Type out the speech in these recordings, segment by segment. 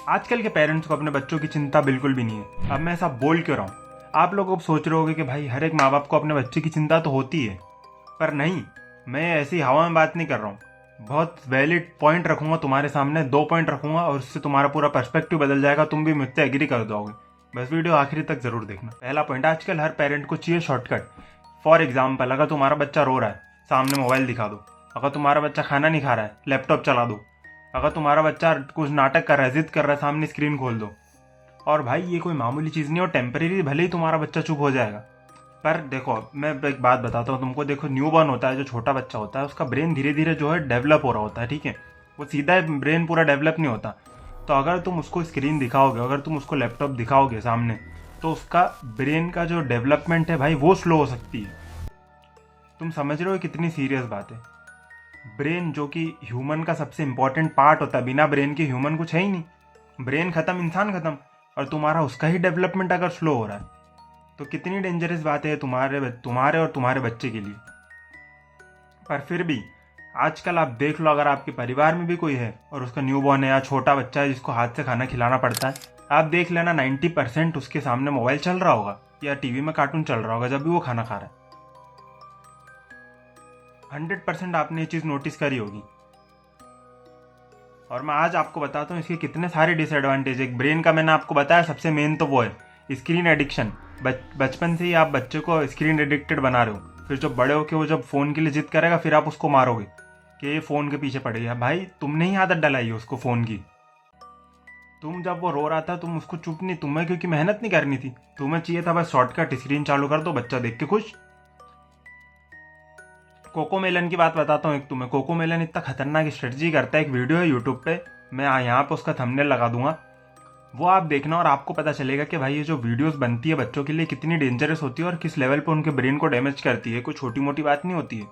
आजकल के पेरेंट्स को अपने बच्चों की चिंता बिल्कुल भी नहीं है। अब मैं ऐसा बोल क्यों रहा हूँ? आप लोग अब सोच रहे होगे कि भाई हर एक माँ बाप को अपने बच्चे की चिंता तो होती है, पर नहीं, मैं ऐसी हवा में बात नहीं कर रहा हूँ। बहुत वैलिड पॉइंट रखूंगा तुम्हारे सामने, 2 पॉइंट रखूंगा और उससे तुम्हारा पूरा पर्सपेक्टिव बदल जाएगा, तुम भी मुझसे एग्री कर दोगे। बस वीडियो आखिरी तक जरूर देखना। पहला पॉइंट, आजकल हर पेरेंट को चाहिए शॉर्टकट। फॉर एग्जाम्पल, अगर तुम्हारा बच्चा रो रहा है, सामने मोबाइल दिखा दो। अगर तुम्हारा बच्चा खाना नहीं खा रहा है, लैपटॉप चला दो। अगर तुम्हारा बच्चा कुछ नाटक कर रहा है, जिद कर रहा है, सामने स्क्रीन खोल दो। और भाई ये कोई मामूली चीज़ नहीं, और टेम्परेरी भले ही तुम्हारा बच्चा चुप हो जाएगा, पर देखो मैं एक बात बताता हूँ तुमको। देखो, न्यूबॉर्न होता है, जो छोटा बच्चा होता है, उसका ब्रेन धीरे धीरे जो है डेवलप हो रहा होता है, ठीक है। वो सीधा ब्रेन पूरा डेवलप नहीं होता। तो अगर तुम उसको स्क्रीन दिखाओगे, अगर तुम उसको लैपटॉप दिखाओगे सामने, तो उसका ब्रेन का जो डेवलपमेंट है भाई, वो स्लो हो सकती है। तुम समझ रहे हो कितनी सीरियस बात है? ब्रेन जो कि ह्यूमन का सबसे इंपॉर्टेंट पार्ट होता है, बिना ब्रेन के ह्यूमन कुछ है ही नहीं। ब्रेन खत्म, इंसान खत्म। और तुम्हारा उसका ही डेवलपमेंट अगर स्लो हो रहा है, तो कितनी डेंजरस बात है तुम्हारे और तुम्हारे बच्चे के लिए। पर फिर भी आजकल आप देख लो, अगर आपके परिवार में भी कोई है और उसका न्यूबॉर्न है या छोटा बच्चा है जिसको हाथ से खाना खिलाना पड़ता है, आप देख लेना 90% उसके सामने मोबाइल चल रहा होगा या टीवी में कार्टून चल रहा होगा जब भी वो खाना खा रहा है। 100% आपने ये चीज़ नोटिस करी होगी। और मैं आज आपको बताता हूँ इसके कितने सारे डिसएडवांटेज। एक ब्रेन का मैंने आपको बताया, सबसे मेन तो वो है स्क्रीन एडिक्शन। बचपन से ही आप बच्चे को स्क्रीन एडिक्टेड बना रहे हो, फिर जब बड़े होके वो जब फ़ोन के लिए जिद करेगा, फिर आप उसको मारोगे कि ये फ़ोन के पीछे पड़ गया। भाई तुमने ही आदत डलाई है उसको फ़ोन की। तुम जब वो रो रहा था, तुम उसको चुप नहीं, तुम्हें क्योंकि मेहनत नहीं करनी थी, तुम्हें चाहिए था बस शॉर्टकट, स्क्रीन चालू कर दो, बच्चा देख के खुश। कोको मेलन की बात बताता हूँ एक तुम्हें। कोको मेलन इतना खतरनाक स्ट्रेटजी करता है, एक वीडियो है यूट्यूब पे, मैं यहाँ पे उसका थंबनेल लगा दूंगा, वो आप देखना और आपको पता चलेगा कि भाई ये जो वीडियोस बनती है बच्चों के लिए कितनी डेंजरस होती है और किस लेवल पे उनके ब्रेन को डैमेज करती है। कोई छोटी मोटी बात नहीं होती है,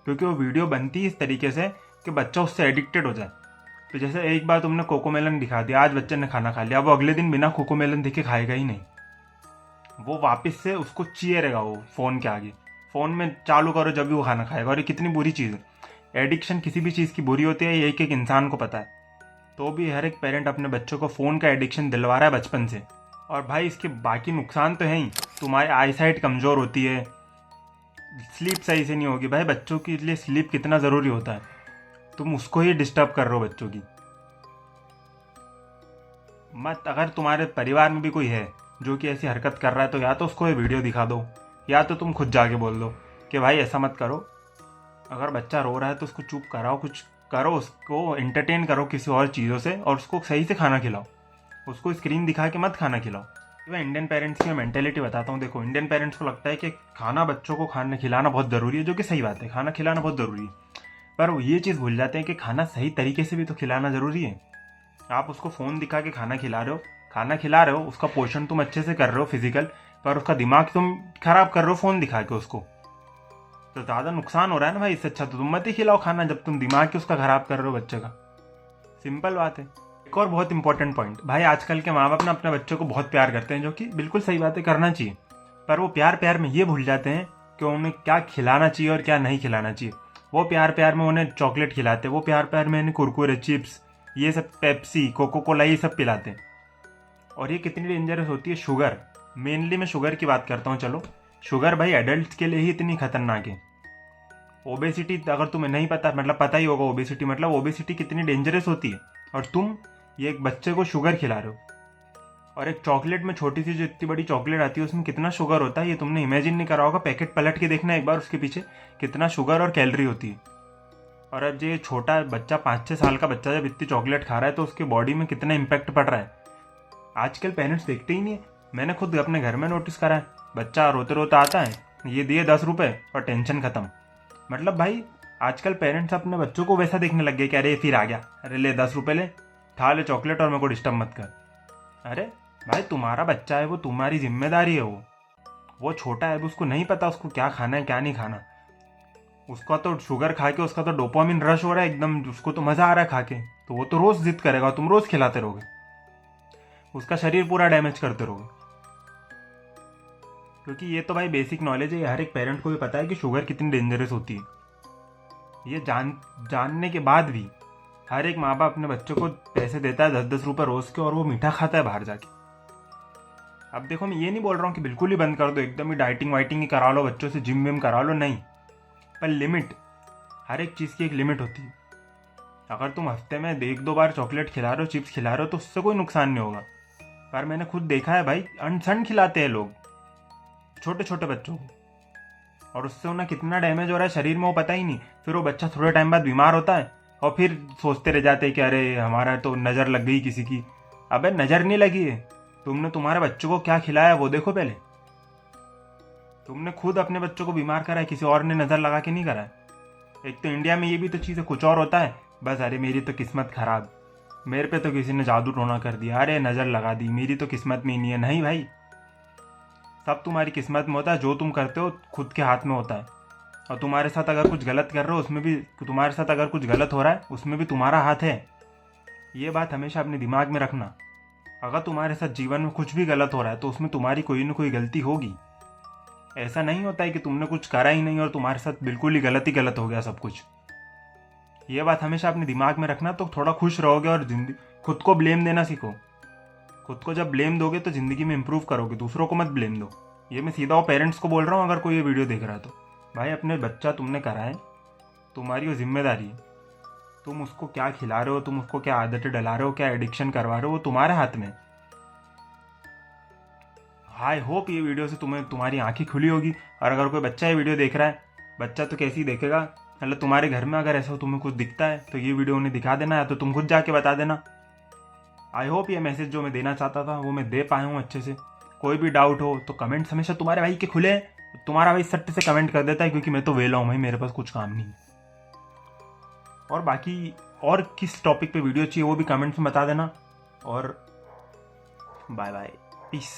क्योंकि वो वीडियो बनती है इस तरीके से कि बच्चा उससे एडिक्टेड हो जाए। तो जैसे एक बार तुमने कोको मेलन दिखा दिया, आज बच्चे ने खाना खा लिया, वो अगले दिन बिना कोको मेलन दिखे खाएगा ही नहीं। वो वापस से उसको चाहिए रहेगा वो फ़ोन के आगे। फ़ोन में चालू करो जब भी वो खाना खाएगा। और ये कितनी बुरी चीज़ है। एडिक्शन किसी भी चीज़ की बुरी होती है, ये एक एक इंसान को पता है। तो भी हर एक पेरेंट अपने बच्चों को फ़ोन का एडिक्शन दिलवा रहा है बचपन से। और भाई इसके बाकी नुकसान तो हैं ही। तुम्हारी आईसाइट कमज़ोर होती है, स्लीप सही से नहीं होगी। भाई बच्चों के लिए स्लीप कितना ज़रूरी होता है, तुम उसको ही डिस्टर्ब कर रहे हो बच्चों की। मत, अगर तुम्हारे परिवार में भी कोई है जो कि ऐसी हरकत कर रहा है, तो या तो उसको ये वीडियो दिखा दो, या तो तुम खुद जाके बोल दो कि भाई ऐसा मत करो। अगर बच्चा रो रहा है तो उसको चुप कराओ, कुछ करो, उसको एंटरटेन करो किसी और चीज़ों से, और उसको सही से खाना खिलाओ। उसको स्क्रीन दिखा के मत खाना खिलाओ। मैं इंडियन पेरेंट्स की मेंटेलिटी बताता हूँ। देखो, इंडियन पेरेंट्स को लगता है कि खाना बच्चों को खाना खिलाना बहुत ज़रूरी है, जो कि सही बात है, खाना खिलाना बहुत ज़रूरी है। पर वो ये चीज़ भूल जाते हैं कि खाना सही तरीके से भी तो खिलाना ज़रूरी है। आप उसको फ़ोन दिखा के खाना खिला रहे हो, उसका पोषण तुम अच्छे से कर रहे हो फिजिकल, पर उसका दिमाग तुम खराब कर रहे हो फ़ोन दिखा के उसको। तो ज़्यादा नुकसान हो रहा है ना भाई। इससे अच्छा तो तुम मत ही खिलाओ खाना, जब तुम दिमाग के उसका खराब कर रहे हो बच्चे का। सिंपल बात है। एक और बहुत इंपॉर्टेंट पॉइंट, भाई आजकल के माँ बाप ना अपने बच्चों को बहुत प्यार करते हैं, जो कि बिल्कुल सही बात है, करना चाहिए। पर वो प्यार प्यार में ये भूल जाते हैं कि उन्हें क्या खिलाना चाहिए और क्या नहीं खिलाना चाहिए। वो प्यार प्यार में उन्हें चॉकलेट खिलाते हैं, वो प्यार प्यार में उन्हें कुरकुरे, चिप्स, ये सब, पेप्सी, कोको कोला, ये सब पिलाते हैं। और ये कितनी डेंजरस होती है। शुगर, मेनली मैं शुगर की बात करता हूँ। चलो, शुगर भाई एडल्ट के लिए ही इतनी खतरनाक है। ओबेसिटी, अगर तुम्हें नहीं पता, मतलब पता ही होगा ओबेसिटी, मतलब ओबेसिटी कितनी डेंजरस होती है। और तुम ये एक बच्चे को शुगर खिला रहे हो। और एक चॉकलेट में, छोटी सी जो इतनी बड़ी चॉकलेट आती है, उसमें कितना शुगर होता है ये तुमने इमेजिन नहीं करा होगा। पैकेट पलट के देखना एक बार, उसके पीछे कितना शुगर और कैलोरी होती है। और अब ये छोटा बच्चा, 5-6 साल का बच्चा जब इतनी चॉकलेट खा रहा है, तो उसके बॉडी में कितना इम्पैक्ट पड़ रहा है। आजकल पेरेंट्स देखते ही नहीं है। मैंने खुद अपने घर में नोटिस करा है, बच्चा रोते रोते आता है, ये दिए 10 रुपये और टेंशन खत्म। मतलब भाई आजकल पेरेंट्स अपने बच्चों को वैसा देखने लग गए कि अरे फिर आ गया, अरे ले 10 रुपये ले, खा ले चॉकलेट और मेरे को डिस्टर्ब मत कर। अरे भाई तुम्हारा बच्चा है, वो तुम्हारी जिम्मेदारी है। वो छोटा है, उसको नहीं पता उसको क्या खाना है क्या नहीं खाना। उसका तो शुगर खा के उसका तो डोपामिन रश हो रहा है एकदम, उसको तो मज़ा आ रहा है खा के, तो वो तो रोज़ जिद करेगा, तुम रोज़ खिलाते रहोगे, उसका शरीर पूरा डैमेज करते रहोगे। क्योंकि ये तो भाई बेसिक नॉलेज है, ये हर एक पेरेंट को भी पता है कि शुगर कितनी डेंजरस होती है। ये जानने के बाद भी हर एक माँ बाप अपने बच्चों को पैसे देता है 10-10 रुपये रोज़ के, और वो मीठा खाता है बाहर जाके। अब देखो, मैं ये नहीं बोल रहा हूँ कि बिल्कुल ही बंद कर दो, एकदम ही डाइटिंग वाइटिंग ही करा लो, बच्चों से जिम विम करा लो, नहीं। पर लिमिट, हर एक चीज़ की एक लिमिट होती है। अगर तुम हफ्ते में 1-2 बार चॉकलेट खिला रहे हो, चिप्स खिला रहे हो, तो उससे कोई नुकसान नहीं होगा। पर मैंने खुद देखा है भाई, अनसन खिलाते हैं लोग छोटे छोटे बच्चों को, और उससे उन्हें कितना डैमेज हो रहा है शरीर में वो पता ही नहीं। फिर वो बच्चा थोड़े टाइम बाद बीमार होता है, और फिर सोचते रह जाते हैं कि अरे हमारा तो नज़र लग गई किसी की। अबे नज़र नहीं लगी है, तुमने तुम्हारे बच्चों को क्या खिलाया वो देखो पहले। तुमने खुद अपने बच्चों को बीमार करा है, किसी और ने नज़र लगा के नहीं करा है। एक तो इंडिया में ये भी तो चीज़ है, कुछ और होता है, बस अरे मेरी तो किस्मत खराब, मेरे पे तो किसी ने जादू टोना कर दिया, अरे नज़र लगा दी, मेरी तो किस्मत में ही नहीं है। नहीं भाई, सब तुम्हारी किस्मत में होता है, जो तुम करते हो खुद के हाथ में होता है। और तुम्हारे साथ अगर कुछ गलत कर रहे हो उसमें भी, तुम्हारे साथ अगर कुछ गलत हो रहा है उसमें भी तुम्हारा हाथ है। ये बात हमेशा अपने दिमाग में रखना। अगर तुम्हारे साथ जीवन में कुछ भी गलत हो रहा है तो उसमें तुम्हारी कोई ना कोई गलती होगी। ऐसा नहीं होता है कि तुमने कुछ करा ही नहीं और तुम्हारे साथ बिल्कुल ही गलत हो गया सब कुछ। ये बात हमेशा अपने दिमाग में रखना, तो थोड़ा खुश रहोगे और जिंदगी, खुद को ब्लेम देना सीखो। खुद को जब ब्लेम दोगे तो ज़िंदगी में इंप्रूव करोगे, दूसरों को मत ब्लेम दो। ये मैं सीधा वो पेरेंट्स को बोल रहा हूँ, अगर कोई ये वीडियो देख रहा है तो भाई, अपने बच्चा तुमने करा है, तुम्हारी वो जिम्मेदारी है। तुम उसको क्या खिला रहे हो, तुम उसको क्या आदतें डला रहे हो, क्या एडिक्शन करवा रहे हो, वो तुम्हारे हाथ में। आई होप ये वीडियो से तुम्हारी आंखें खुली होगी। और अगर कोई बच्चा ये वीडियो देख रहा है, बच्चा तो कैसे ही देखेगा, मतलब तुम्हारे घर में अगर ऐसा तुम्हें कुछ दिखता है तो ये वीडियो उन्हें दिखा देना, या तो तुम खुद जाके बता देना। आई होप ये मैसेज जो मैं देना चाहता था वो मैं दे पाया हूँ अच्छे से। कोई भी डाउट हो तो कमेंट्स हमेशा तुम्हारे भाई के खुले हैं, तुम्हारा भाई सट्ट से कमेंट कर देता है, क्योंकि मैं तो वेला हूँ भाई, मेरे पास कुछ काम नहीं है। और बाकी और किस टॉपिक पे वीडियो चाहिए वो भी कमेंट्स में बता देना। और बाय बाय, पीस।